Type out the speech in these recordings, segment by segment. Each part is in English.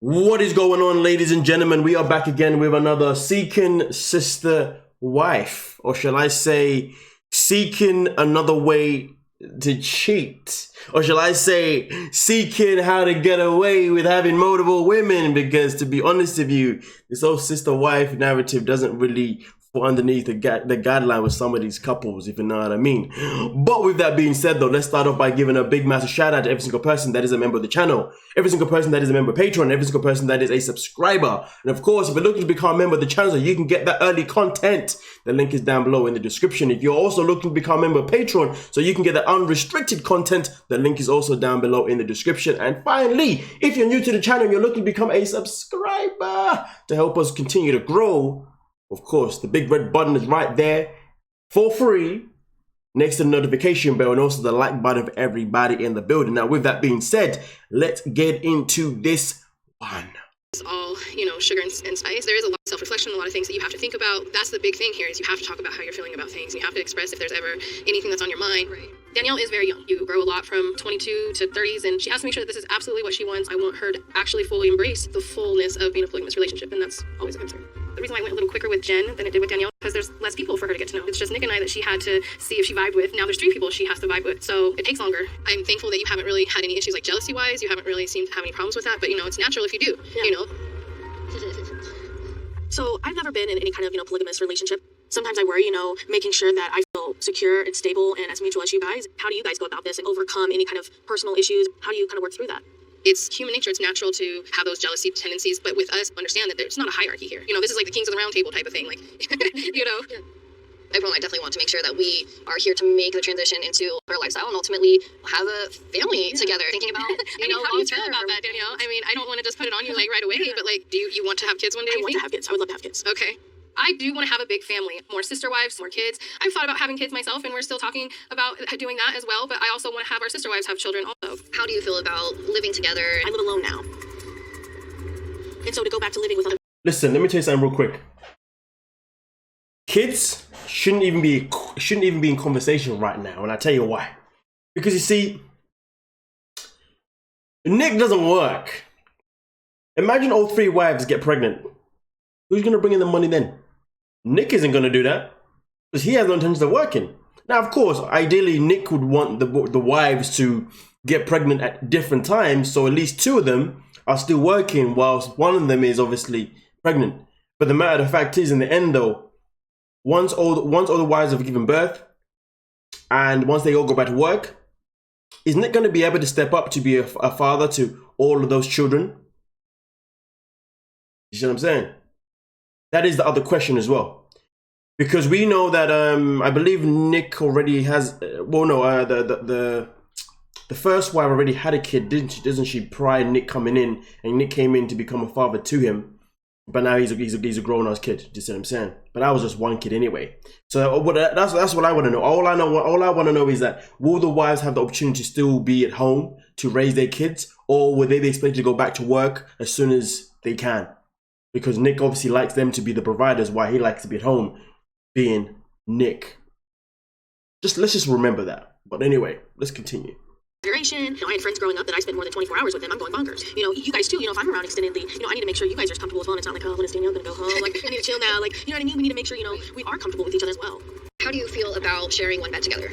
What is going on, ladies and gentlemen? We are back again with another Seeking Sister Wife, or shall I say, seeking another way to cheat, or shall I say, seeking how to get away with having multiple women, because to be honest with you, this whole sister wife narrative doesn't really fall underneath the guideline with some of these couples, if you know what I mean. But with that being said though, let's start off by giving a big massive shout out to every single person that is a member of the channel, every single person that is a member of Patreon, every single person that is a subscriber. And of course, if you're looking to become a member of the channel so you can get that early content, the link is down below in the description. If you're also looking to become a member of Patreon so you can get that unrestricted content, the link is also down below in the description. And finally, if you're new to the channel and you're looking to become a subscriber to help us continue to grow, of course, the big red button is right there for free next to the notification bell, and also the like button for everybody in the building. Now, with that being said, let's get into this one. It's all, sugar and spice. There is a lot of self-reflection, a lot of things that you have to think about. That's the big thing here, is you have to talk about how you're feeling about things. And you have to express if there's ever anything that's on your mind. Right. Dannielle is very young. You grow a lot from 22 to 30s, and she has to make sure that this is absolutely what she wants. I want her to actually fully embrace the fullness of being a polygamous relationship, and that's always a concern. The reason why I went a little quicker with Jen than it did with Dannielle, because there's less people for her to get to know. It's just Nick and I that she had to see if she vibed with. Now there's 3 people she has to vibe with, so it takes longer. I'm thankful that you haven't really had any issues like jealousy-wise. You haven't really seemed to have any problems with that, but it's natural if you do, So I've never been in any kind of, polygamous relationship. Sometimes I worry, making sure that I feel secure and stable and as mutual as you guys. How do you guys go about this and overcome any kind of personal issues? How do you kind of work through that? It's human nature. It's natural to have those jealousy tendencies, but with us, understand that there's not a hierarchy here. This is like the kings of the round table type of thing, like, Yeah. I definitely want to make sure that we are here to make the transition into our lifestyle and ultimately have a family together. Thinking about, how do you feel about that, Dannielle? I don't want to just put it on you like right away, but like, do you want to have kids one day? I want to have kids. I would love to have kids. Okay. I do want to have a big family, more sister wives, more kids. I've thought about having kids myself, and we're still talking about doing that as well, but I also want to have our sister wives have children also. How do you feel about living together? I live alone now. And so to go back to living with other... Listen, let me tell you something real quick. Kids shouldn't even be in conversation right now, and I'll tell you why. Because you see, Nick doesn't work. Imagine all 3 wives get pregnant. Who's going to bring in the money then? Nick isn't going to do that because he has no intention of working. Now, of course, ideally, Nick would want the wives to get pregnant at different times, so at least 2 of them are still working whilst one of them is obviously pregnant. But the matter of fact is, in the end though, once all the wives have given birth and once they all go back to work, is Nick going to be able to step up to be a father to all of those children? You see what I'm saying? That is the other question as well. Because we know that I believe Nick already has the first wife already had a kid, doesn't she, prior to Nick coming in, and Nick came in to become a father to him. But now he's a grown-ass kid. Do you see what I'm saying? But I was just one kid anyway. So that's what I want to know. All I want to know is that will the wives have the opportunity to still be at home to raise their kids, or will they be expected to go back to work as soon as they can? Because Nick obviously likes them to be the providers, while he likes to be at home, being Nick. Let's just remember that. But anyway, let's continue. I had friends growing up that I spent more than 24 hours with them. I'm going bonkers. You guys too, if I'm around extendedly, I need to make sure you guys are as comfortable as well. And it's not like, oh, when is Danielle going to go home? Like, I need to chill now. Like, you know what I mean? We need to make sure, we are comfortable with each other as well. How do you feel about sharing one bed together?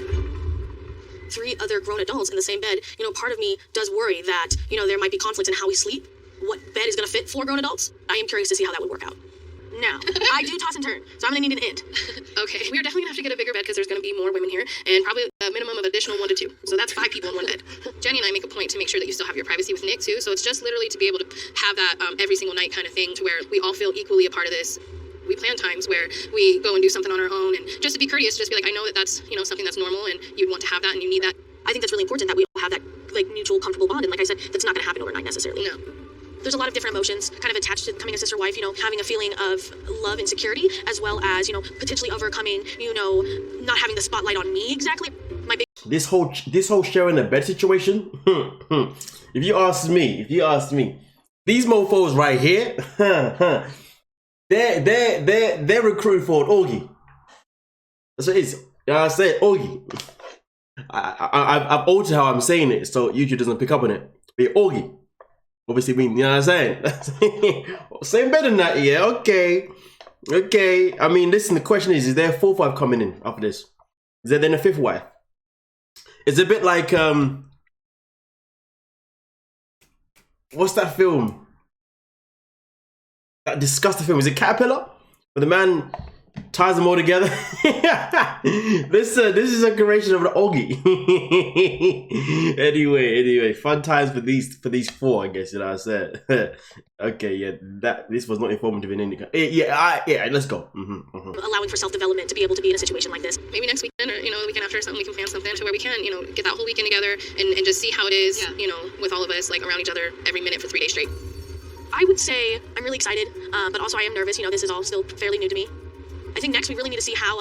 3 other grown adults in the same bed. Part of me does worry that, there might be conflict in how we sleep. What bed is going to fit 4 grown adults? I am curious to see how that would work out. Now, I do toss and turn, so I'm going to need an end. Okay, we're definitely going to have to get a bigger bed because there's going to be more women here, and probably a minimum of additional 1 to 2. So that's 5 people in 1 bed. Jenny and I make a point to make sure that you still have your privacy with Nick too, so it's just literally to be able to have that every single night kind of thing, to where we all feel equally a part of this. We plan times where we go and do something on our own, and just to be courteous, just be like, I know that that's, something that's normal, and you'd want to have that, and you need that. I think that's really important that we all have that, mutual comfortable bond, and like I said, that's not going to happen overnight necessarily. No. There's a lot of different emotions kind of attached to becoming a sister wife, having a feeling of love and security, as well as, potentially overcoming, not having the spotlight on me exactly. This whole sharing a bed situation, if you ask me, these mofos right here, they're recruiting for an orgy. That's what it is. I said orgy. I've altered how I'm saying it so YouTube doesn't pick up on it. The orgy. Obviously, you know what I'm saying? Same better than that, yeah. Okay. I mean, listen, the question is there a fourth wife coming in after this? Is there then a fifth wife? It's a bit like, what's that film? That disgusting film. Is it Caterpillar? Where the man ties them all together. This is a creation of an Oggy. anyway, fun times for these four, I guess. You know what I said. Okay, yeah, this was not informative in any. Yeah, let's go. Allowing for self-development to be able to be in a situation like this. Maybe next weekend or, the weekend after or something, we can plan something to where we can, get that whole weekend together and just see how it is, with all of us, like, around each other every minute for 3 days straight. I would say I'm really excited, but also I am nervous. This is all still fairly new to me. I think next we really need to see how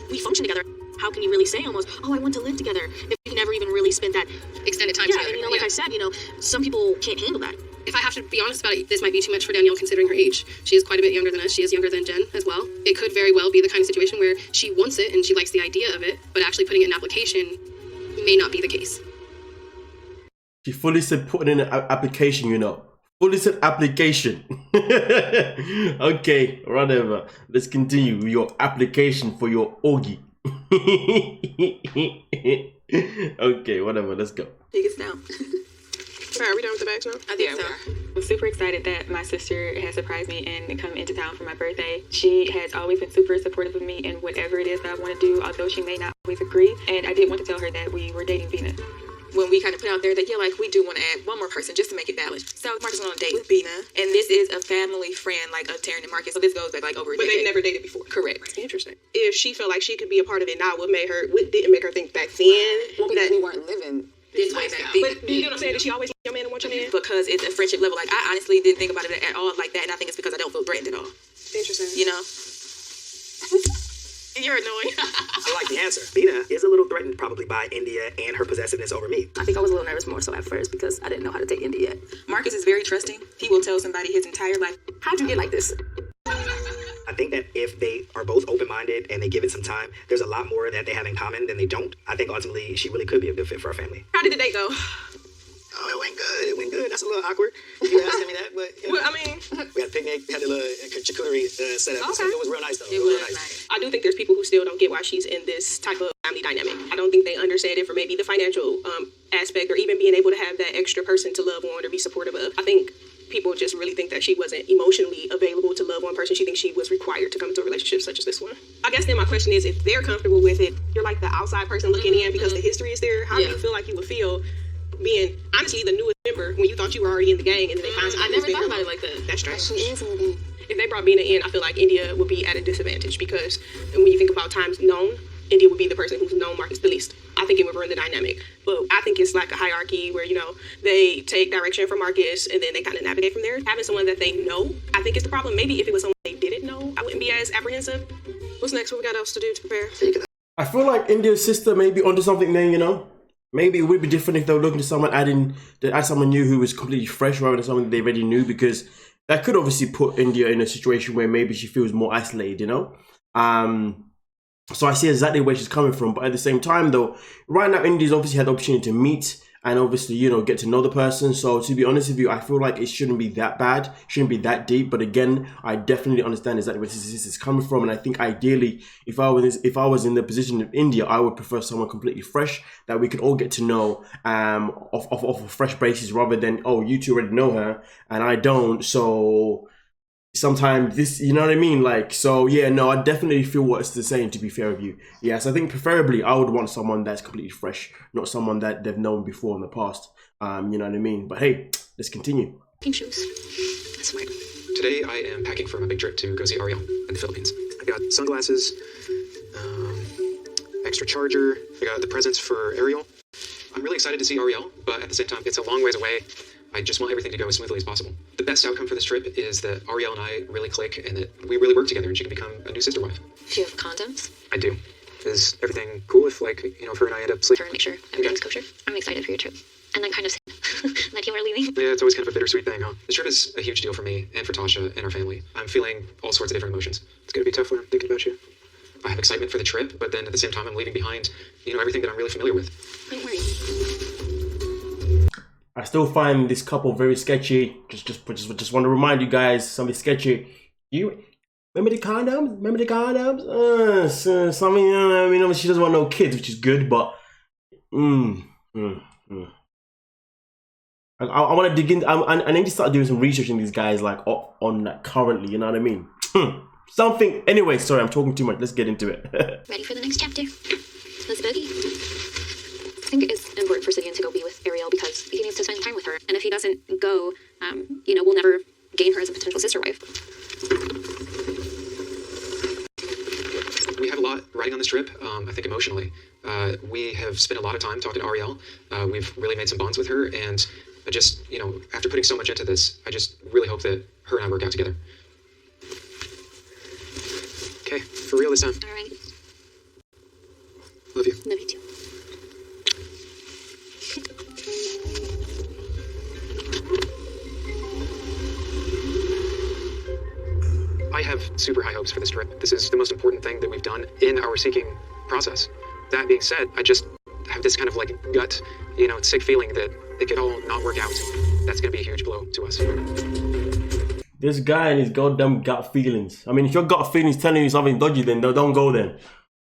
we function together. How can you really say almost, oh, I want to live together, if we never even really spent that extended time together? together. And, like I said, some people can't handle that. If I have to be honest about it, this might be too much for Dannielle considering her age. She is quite a bit younger than us. She is younger than Jen as well. It could very well be the kind of situation where she wants it and she likes the idea of it, but actually putting it in an application may not be the case. She fully said putting in an application, Fully said application. Okay, whatever. Let's continue with your application for your Oggy. Okay, whatever. Let's go. Take us down. Are we done with the bags now? I think so. I'm super excited that my sister has surprised me and come into town for my birthday. She has always been super supportive of me in whatever it is that I want to do, although she may not always agree. And I did want to tell her that we were dating Bina. When we kind of put out there that, we do want to add one more person just to make it balanced. So Marcus went on a date with Bina, and this is a family friend, like, of Taryn and Marcus. So this goes back, over a decade. But they've never dated before. Correct. Interesting. If she felt like she could be a part of it now, what didn't make her think back then? That we weren't living this way back then. But you know what I'm saying? Did she always want your man and want your man? Because it's a friendship level. Like, I honestly didn't think about it at all like that, and I think it's because I don't feel threatened at all. Interesting. You're annoying. I like the answer. Bina is a little threatened probably by India and her possessiveness over me. I think I was a little nervous more so at first because I didn't know how to date India yet. Marcus is very trusting. He will tell somebody his entire life. How'd you get like this? I think that if they are both open-minded and they give it some time, there's a lot more that they have in common than they don't. I think ultimately she really could be a good fit for our family. How did the date go? Oh, it went good. It went good. That's a little awkward. You were asking me that, but Well, I we mean, had a picnic, had a little charcuterie set up. Okay. So it was real nice though. it was nice. I do think there's people who still don't get why she's in this type of family dynamic. I don't think they understand it for maybe the financial aspect or even being able to have that extra person to love on or be supportive of. I think people just really think that she wasn't emotionally available to love one person. She thinks she was required to come into a relationship such as this one. I guess then my question is, if they're comfortable with it, you're like the outside person looking in because the history is there. How do you feel like you would feel being honestly the newest member when you thought you were already in the gang and then they find out? I never thought about it like that. That's strange. She is in the game. If they brought Bina in, I feel like India would be at a disadvantage because when you think about times known, India would be the person who's known Marcus the least. I think it would ruin the dynamic. But I think it's like a hierarchy where, they take direction from Marcus and then they kind of navigate from there. Having someone that they know, I think is the problem. Maybe if it was someone they didn't know, I wouldn't be as apprehensive. What's next? What we got else to do to prepare? I feel like India's sister may be onto something there, Maybe it would be different if they were looking to someone add someone new who was completely fresh rather than someone they already knew, because that could obviously put India in a situation where maybe she feels more isolated, So I see exactly where she's coming from, but at the same time though, right now India's obviously had the opportunity to meet and obviously, get to know the person. So to be honest with you, I feel like it shouldn't be that bad, shouldn't be that deep. But again, I definitely understand exactly where this is coming from. And I think ideally, if I was in the position of India, I would prefer someone completely fresh that we could all get to know off a fresh basis rather than, oh, you two already know her and I don't. So sometimes this, you know what I mean? Like, so yeah, no, I definitely feel what it's the same, to be fair with you. Yes, I think preferably I would want someone that's completely fresh, not someone that they've known before in the past. You know what I mean? But hey, let's continue. Pink shoes. That's smart. Today I am packing for my big trip to go see Ariel in the Philippines. I got sunglasses, extra charger, I got the presents for Ariel. I'm really excited to see Ariel, but at the same time, it's a long ways away. I just want everything to go as smoothly as possible. The best outcome for this trip is that Ariel and I really click and that we really work together and she can become a new sister wife. Do you have condoms? I do. Is everything cool if, if her and I end up sleeping? Make sure everything's kosher. I'm excited for your trip. And then kind of sad that you are leaving. Yeah, it's always kind of a bittersweet thing, huh? This trip is a huge deal for me and for Tasha and our family. I'm feeling all sorts of different emotions. It's gonna be tough when I'm thinking about you. I have excitement for the trip, but then at the same time, I'm leaving behind, everything that I'm really familiar with. Don't worry. I still find this couple very sketchy. Just want to remind you guys, something sketchy. You remember the condoms? Something. I mean, she doesn't want no kids, which is good, but I want to dig in. I need to start doing some research on these guys, like on that currently. You know what I mean? Something. Anyway, sorry, I'm talking too much. Let's get into it. Ready for the next chapter? Let's boogie. I think it's important for Sidian to go be with Ariel because he needs to spend time with her. And if he doesn't go, we'll never gain her as a potential sister wife. We have a lot riding on this trip, I think emotionally. We have spent a lot of time talking to Ariel. We've really made some bonds with her, and I just, after putting so much into this, I just really hope that her and I work out together. Okay, for real this time. All right. Love you. Love you too. I have super high hopes for this trip. This is the most important thing that we've done in our seeking process. That being said, I just have this kind of like gut, sick feeling that it could all not work out. That's going to be a huge blow to us. This guy and his goddamn gut feelings. I mean, if your gut feelings telling you something dodgy, then don't go then.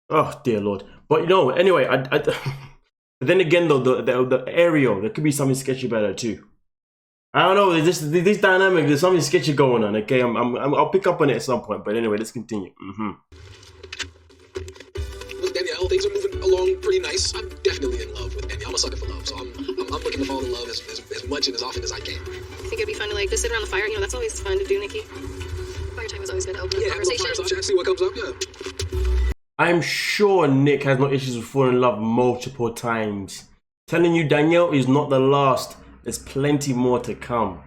Oh dear Lord. But anyway, but then again though, the Ariel, there could be something sketchy about her too. I don't know. There's this dynamic. There's something sketchy going on. Okay, I'll pick up on it at some point. But anyway, let's continue. Look, Dannielle, things are moving along pretty nice. I'm definitely in love with Dannielle. I'm a sucker for love, so I'm looking to fall in love as much and as often as I can. I think it'd be fun to just sit around the fire. That's always fun to do, Nikki. Fire time is always good to open Yeah, a conversation. have a chat, see what comes up. Yeah. I'm sure Nick has no issues with falling in love multiple times. Telling you, Dannielle is not the last. There's plenty more to come.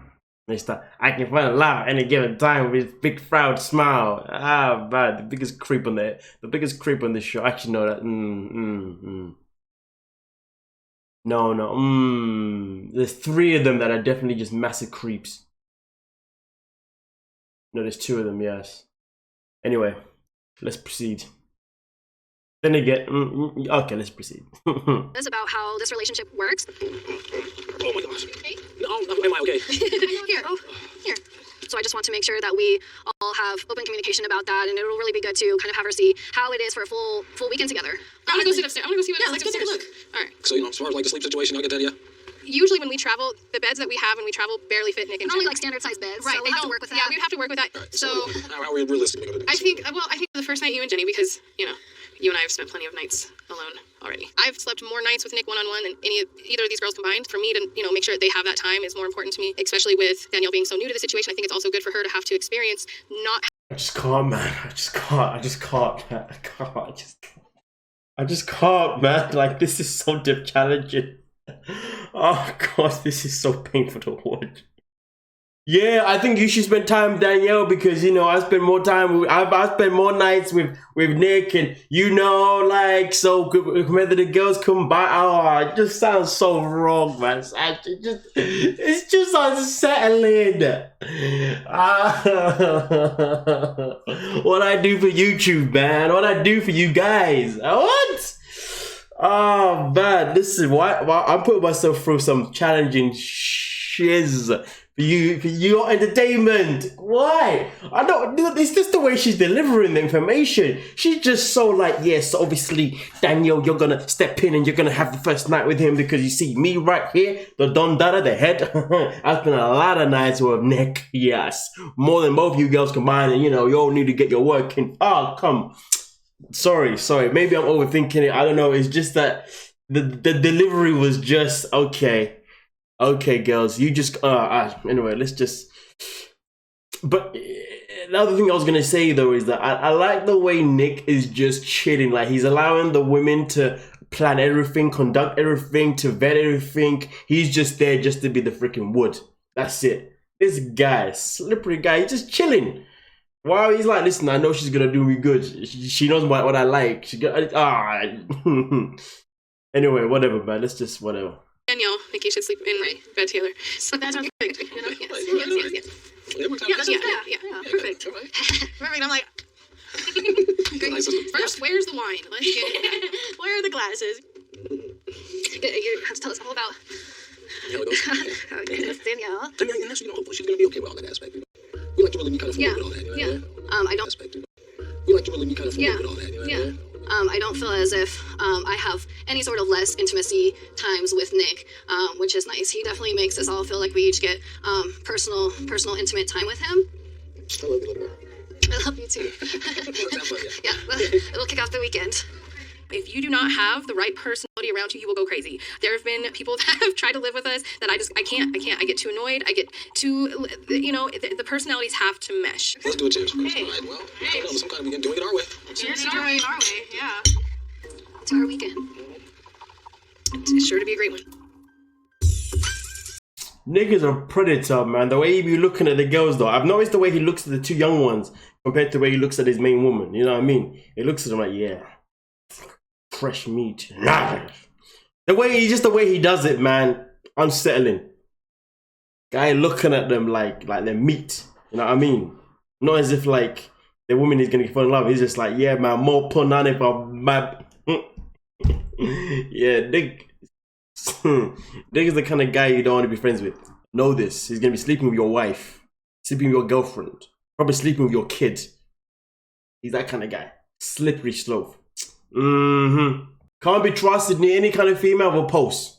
Mister, I can fall in love any given time with his big proud smile. Ah, man, the biggest creep on the show. Actually, no, that. No. There's 3 of them that are definitely just massive creeps. No, there's 2 of them. Yes. Anyway, let's proceed. Then again, okay, let's proceed. This about how this relationship works. Oh my gosh. Okay. No, am I okay? Here. So I just want to make sure that we all have open communication about that, and it'll really be good to kind of have her see how it is for a full weekend together. I'm gonna go sit upstairs. I'm gonna go see what it's let's like go take a upstairs. look. All right. So, as far as like the sleep situation, I'll get that, yeah? Usually when we travel, the beds that we have when we travel barely fit Nick and Not only Jen. like standard size beds, Right, so we'll have to work with that. Yeah, we have to work with that. Right, So how are we realistically going to do I this? think the first night you and Jenny, because you and I have spent plenty of nights alone already. I've slept more nights with Nick one-on-one than either of these girls combined. For me to make sure that they have that time is more important to me, especially with Dannielle being so new to the situation. I think it's also good for her to have to experience not. I just can't, man. I just can't, man. I just can't, man. Like, this is so challenging. Oh God, this is so painful to watch. Yeah, I think you should spend time with Dannielle because I spend more time with I spend more nights with Nick and so whether the girls come by, it just sounds so wrong, man. It's just unsettling. What I do for YouTube, man. What I do for you guys. What? Oh man, listen, why I'm putting myself through some challenging shiz for your entertainment. Why? I don't. It's just the way she's delivering the information. She's just so like, yes, obviously, Dannielle, you're gonna step in and you're gonna have the first night with him because you see me right here, the Don Dada, the head. I spent a lot of nights with Nick. Yes, more than both you girls combined, and you all need to get your work in. Oh, come. Sorry. Maybe I'm overthinking it. I don't know. It's just that the delivery was just okay. Okay, girls, you just anyway, let's just. But the other thing I was gonna say though is that I like the way Nick is just chilling. Like, he's allowing the women to plan everything, conduct everything, to vet everything. He's just there just to be the freaking wood. That's it. This guy, slippery guy, he's just chilling. Wow, he's like, listen, I know she's gonna do me good. She knows what I like. Anyway, whatever, man. Let's just whatever. Danielle, Nikki should sleep in bed together. So that sounds perfect. Yes. Perfect. Perfect. I'm like, first, where's the wine? Let's get it. Where are the glasses? You have to tell us all about how it goes. Danielle. And that's, hopefully she's gonna be okay with all that aspect. We like to really be kind of familiar with all that. I don't. Aspect, we like to really be kind of familiar with all that. I don't feel as if I have any sort of less intimacy times with Nick, which is nice. He definitely makes us all feel like we each get personal, intimate time with him. I love you, little girl. I love you too. It'll kick off the weekend. If you do not have the right personality around you, you will go crazy. There have been people that have tried to live with us that I can't. I get too annoyed. I get too, the personalities have to mesh. Let's do a cheers. Hey. All right, well, some kind of weekend, doing it our way. Cheers to doing it our way, yeah. To our weekend. It's sure to be a great one. Nick is a predator, man. The way he be looking at the girls, though. I've noticed the way he looks at the two young ones compared to the way he looks at his main woman. You know what I mean? He looks at them like, yeah, fresh meat. The way he does it, man, unsettling. Guy looking at them like they're meat. You know what I mean? Not as if like the woman is gonna fall in love. He's just like, yeah, man, more punani for my. Yeah, Nick. Nick is the kind of guy you don't want to be friends with. Know this. He's gonna be sleeping with your wife, sleeping with your girlfriend, probably sleeping with your kid. He's that kind of guy. Slippery slope. Can't be trusted near any kind of female will post.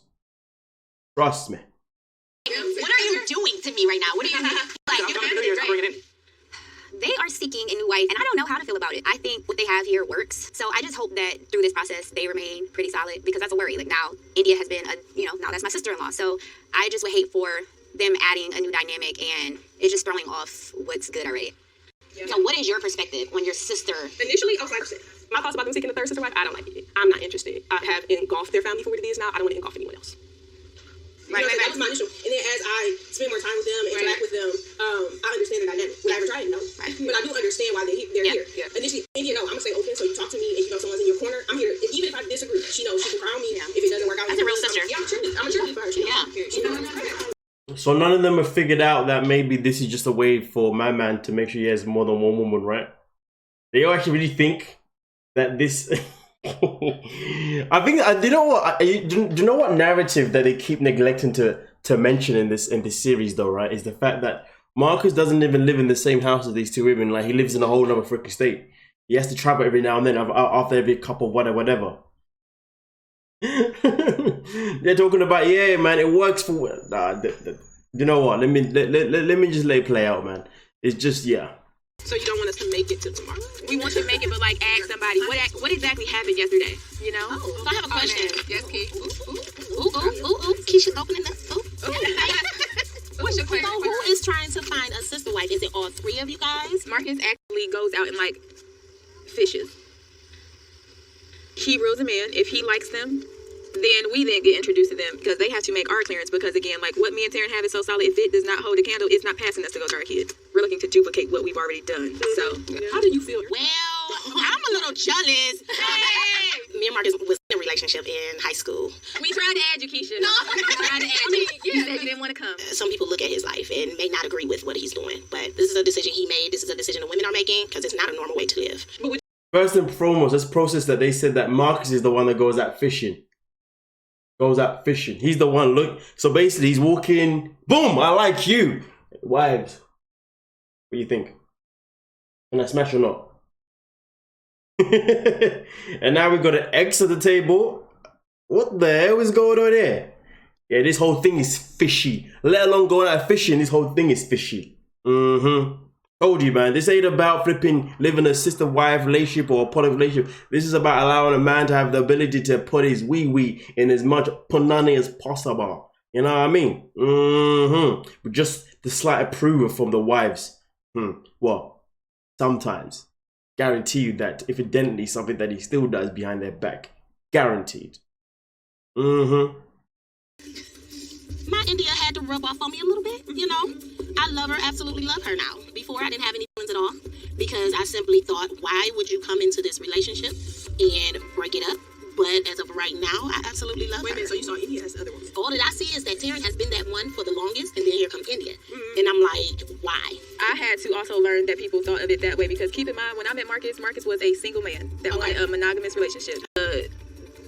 Trust me. What are you doing to me right now? What are you like? They are seeking a new wife, and I don't know how to feel about it. I think what they have here works. So I just hope that through this process, they remain pretty solid, because that's a worry. Like, now, India has been now that's my sister-in-law. So I just would hate for them adding a new dynamic, and it's just throwing off what's good already. So what is your perspective on your sister? Initially, I was like, my thoughts about them seeking a third sister wife, I don't like it. I'm not interested. I have engulfed their family for what it is now. I don't want to engulf anyone else. Right. That was my initial. And then as I spend more time with them, interact with them, I understand the dynamic. Would I ever try it? No. Right. But I do understand why they're here. Yeah. Initially, India, no, I'm going to stay open. So you talk to me and someone's in your corner. I'm here. Even if I disagree, she knows she can cry on me. If it doesn't work out. That's a real sister. I'm a cheerleader for her. So none of them have figured out that maybe this is just a way for my man to make sure he has more than one woman, right? They all actually really think that this... I think, do you know what narrative that they keep neglecting to mention in this series, though, right? Is the fact that Marcus doesn't even live in the same house as these two women. Like, he lives in a whole other freaking state. He has to travel every now and then after every couple, whatever. They're talking about, yeah, man, it works for. You know what? Let me just let it play out, man. It's just, yeah. So you don't want us to make it to tomorrow? We want you to make it, but like ask somebody what exactly happened yesterday. You know? So I have a question. Yes, Key. Ooh. Keisha's opening this. What's your question? So who is trying to find a sister wife? Is it all three of you guys? Marcus actually goes out and like fishes. He reels them in. If he likes them, then we then get introduced to them, because they have to make our clearance, because again, like what me and Taryn have is so solid. If it does not hold a candle, it's not passing us to go to our kids. We're looking to duplicate what we've already done. So how do you feel? Well, I'm a little jealous. Hey! Me and Marcus was in a relationship in high school. We tried to add you, Keisha. No, we tried to add you. You said you didn't want to come. Some people look at his life and may not agree with what he's doing, but this is a decision he made. This is a decision the women are making, because it's not a normal way to live. First and foremost, let's process that they said that Marcus is the one that goes out fishing. He's the one, look. So basically, he's walking, boom, I like you. Wives, what do you think? Can I smash or not? And now we've got an X at the table. What the hell is going on here? Yeah, this whole thing is fishy. Let alone going out fishing, this whole thing is fishy. Told you, man, this ain't about flipping living a sister-wife relationship or a poly relationship. This is about allowing a man to have the ability to put his wee-wee in as much punani as possible. You know what I mean? But just the slight approval from the wives. Well, sometimes. Guarantee you that if it didn't, it's something that he still does behind their back. Guaranteed. My India had to rub off on me a little bit, you know. I love her, absolutely love her now. Before, I didn't have any feelings at all, because I simply thought, why would you come into this relationship and break it up? But as of right now, I absolutely love her. Wait a minute, so you saw India as the other one? All that I see is that Taryn has been that one for the longest, and then here comes India. And I'm like, why? I had to also learn that people thought of it that way, because keep in mind, when I met Marcus was a single man that wanted a monogamous relationship.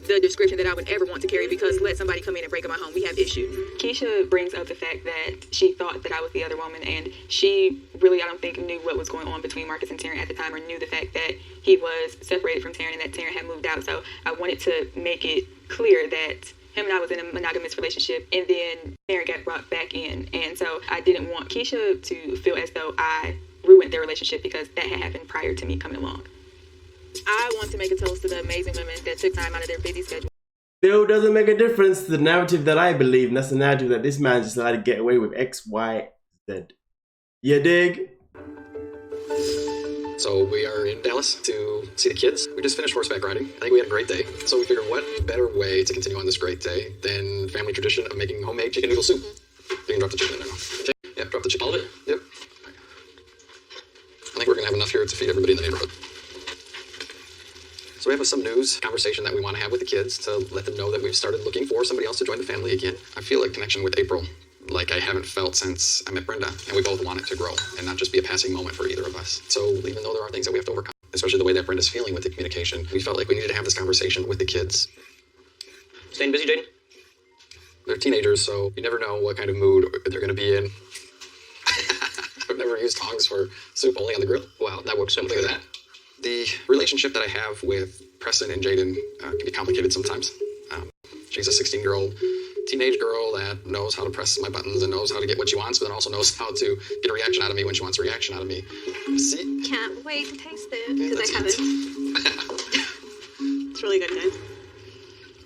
the description that I would ever want to carry, because let somebody come in and break up my home, we have issues. Keisha brings up the fact that she thought that I was the other woman, and she really, I don't think, knew what was going on between Marcus and Taryn at the time, or knew the fact that he was separated from Taryn and that Taryn had moved out. So I wanted to make it clear that him and I was in a monogamous relationship, and then Taryn got brought back in. And so I didn't want Keisha to feel as though I ruined their relationship, because that had happened prior to me coming along. I want to make a toast to the amazing women that took time out of their busy schedule. Still doesn't make a difference to the narrative that I believe, and that's the narrative that this man just allowed to get away with X, Y, Z. You dig? So we are in Dallas to see the kids. We just finished horseback riding. I think we had a great day. So we figured, what better way to continue on this great day than family tradition of making homemade chicken noodle soup. You can drop the chicken in there now. Yeah, drop the chicken. All of it? Yep. I think we're going to have enough here to feed everybody in the neighborhood. So we have some news conversation that we want to have with the kids to let them know that we've started looking for somebody else to join the family again. I feel a connection with April like I haven't felt since I met Brenda, and we both want it to grow and not just be a passing moment for either of us. So even though there are things that we have to overcome, especially the way that Brenda's feeling with the communication, we felt like we needed to have this conversation with the kids. Staying busy, Jaden? They're teenagers, so you never know what kind of mood they're going to be in. I've never used tongs for soup, only on the grill. Wow, that works so much. Look at that. The relationship that I have with Preston and Jaden can be complicated sometimes. She's a 16-year-old teenage girl that knows how to press my buttons and knows how to get what she wants, but then also knows how to get a reaction out of me when she wants a reaction out of me. See? Can't wait to taste it, because I haven't. It's really good, guys.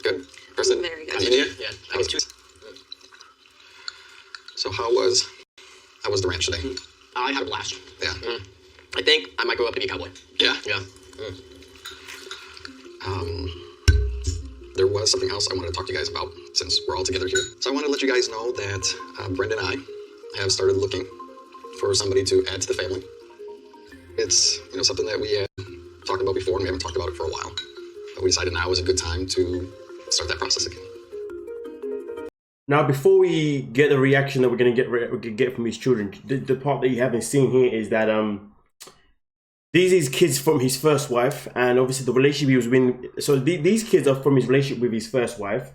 Good. Preston? Very good. MadzieMedia? Yeah, I was too. So how was the ranch today? I had a blast. Yeah. Mm. I think I might grow up to be a cowboy. Yeah? Yeah. There was something else I wanted to talk to you guys about since we're all together here. So I want to let you guys know that Brenda and I have started looking for somebody to add to the family. It's something that we had talked about before, and we haven't talked about it for a while. But we decided now is a good time to start that process again. Now, before we get the reaction that we're going to get from his children, the part that you haven't seen here is that these kids from his first wife, and obviously the relationship he was in. So these kids are from his relationship with his first wife,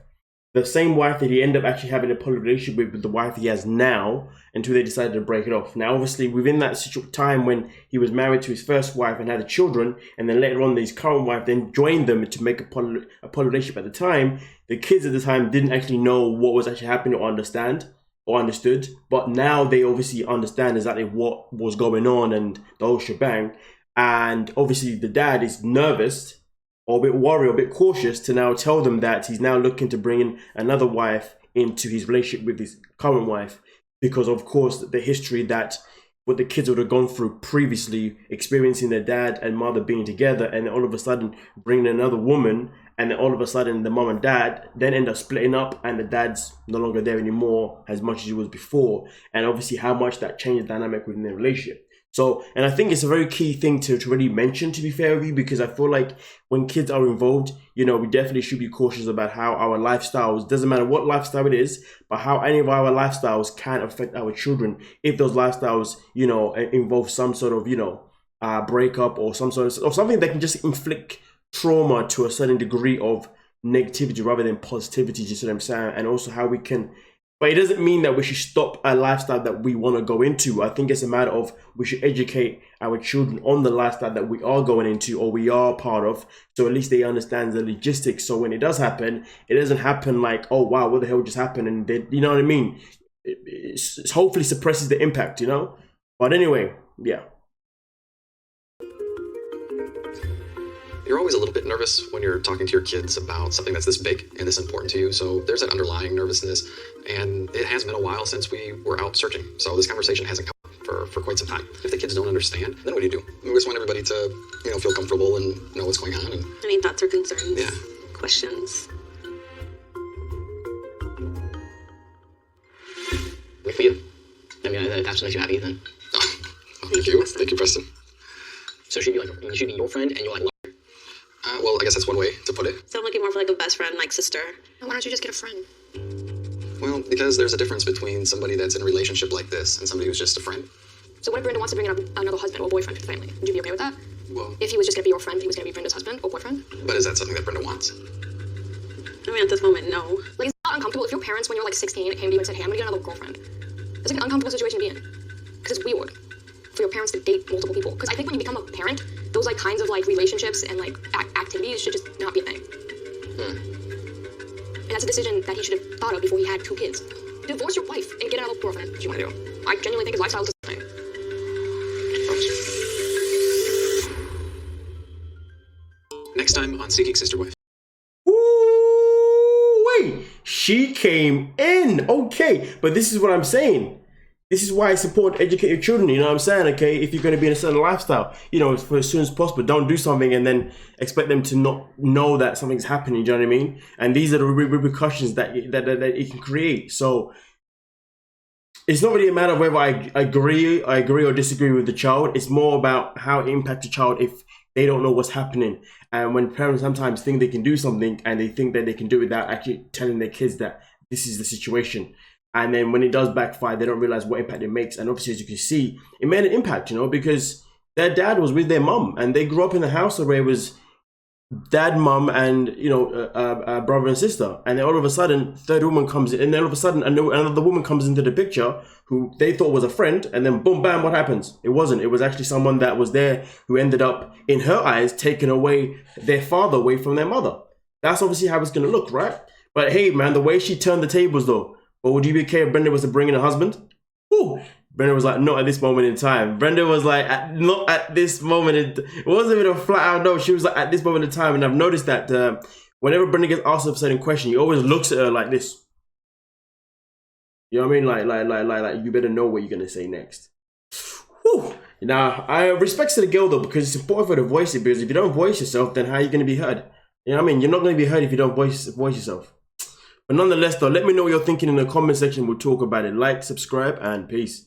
the same wife that he ended up actually having a poly relationship with the wife he has now, until they decided to break it off. Now, obviously, within that time when he was married to his first wife and had the children, and then later on his current wife then joined them to make a poly relationship at the time, the kids at the time didn't actually know what was actually happening or understood. But now they obviously understand exactly what was going on and the whole shebang. And obviously the dad is nervous or a bit worried or a bit cautious to now tell them that he's now looking to bring in another wife into his relationship with his current wife, because of course the history that what the kids would have gone through previously, experiencing their dad and mother being together, and then all of a sudden bringing another woman, and then all of a sudden the mom and dad then end up splitting up, and the dad's no longer there anymore as much as he was before, and obviously how much that changed the dynamic within their relationship. So, and I think it's a very key thing to really mention, to be fair with you, because I feel like when kids are involved, we definitely should be cautious about how our lifestyles, doesn't matter what lifestyle it is, but how any of our lifestyles can affect our children if those lifestyles, involve some sort of, breakup or some sort of, or something that can just inflict trauma to a certain degree of negativity rather than positivity, you see what I'm saying? And also how we can, but it doesn't mean that we should stop a lifestyle that we want to go into. I think it's a matter of we should educate our children on the lifestyle that we are going into or we are part of, so at least they understand the logistics. So when it does happen, it doesn't happen like, oh wow, what the hell just happened? And they, you know what I mean? It hopefully suppresses the impact, But anyway, yeah. You're always a little bit nervous when you're talking to your kids about something that's this big and this important to you. So there's that underlying nervousness, and it has been a while since we were out searching. So this conversation hasn't come up for quite some time. If the kids don't understand, then what do? We just want everybody to, feel comfortable and know what's going on. And Thoughts or concerns? Yeah. Questions? Good for you. That's what makes you happy, then. Oh, thank you. Thank you, Preston. So she'd be your friend, and you're like, well, I guess that's one way to put it. So I'm looking more for like a best friend, like sister. Why don't you just get a friend? Well, because there's a difference between somebody that's in a relationship like this and somebody who's just a friend. So what if Brenda wants to bring in another husband or boyfriend to the family? Would you be okay with that? Well, if he was just going to be your friend, he was going to be Brenda's husband or boyfriend? But is that something that Brenda wants? I mean, at this moment, no. Like, it's not uncomfortable if your parents, when you're like 16, came to you and said, hey, I'm gonna get another girlfriend. It's like an uncomfortable situation to be in. Because it's weird for your parents to date multiple people. Because I think when you become a parent, those like kinds of like relationships and like activities should just not be a thing. And that's a decision that he should have thought of before he had 2 kids. Divorce your wife and get another girlfriend if you want to do. I genuinely think his lifestyle is the same. Next time on Seeking Sister Wife. Wait, she came in. Okay, but this is what I'm saying. This is why it's important to educate your children, you know what I'm saying? Okay, if you're going to be in a certain lifestyle, you know, for as soon as possible, don't do something and then expect them to not know that something's happening, do you know what I mean? And these are the repercussions that it can create. So it's not really a matter of whether I agree or disagree with the child. It's more about how it impacts the child if they don't know what's happening. And when parents sometimes think they can do something and they think that they can do it without actually telling their kids that this is the situation. And then when it does backfire, they don't realize what impact it makes. And obviously, as you can see, it made an impact, you know, because their dad was with their mum and they grew up in a house where it was dad, mum, and, you know, a brother and sister. And then all of a sudden, third woman comes in, and then all of a sudden, another woman comes into the picture who they thought was a friend. And then boom, bam, what happens? It wasn't. It was actually someone that was there who ended up, in her eyes, taking away their father away from their mother. That's obviously how it's going to look, right? But hey, man, the way she turned the tables, though, but would you be okay if Brenda was to bring in a husband? Ooh. Brenda was like, not at this moment in time. Brenda was like, not at this moment. It wasn't even a flat out no. She was like, at this moment in time. And I've noticed that whenever Brenda gets asked a certain question, he always looks at her like this. You know what I mean? Like you better know what you're going to say next. Whew. Now, I respect to the girl, though, because it's important for her to voice it. Because if you don't voice yourself, then how are you going to be heard? You know what I mean? You're not going to be heard if you don't voice yourself. But nonetheless, though, let me know what you're thinking in the comment section. We'll talk about it. Like, subscribe, and peace.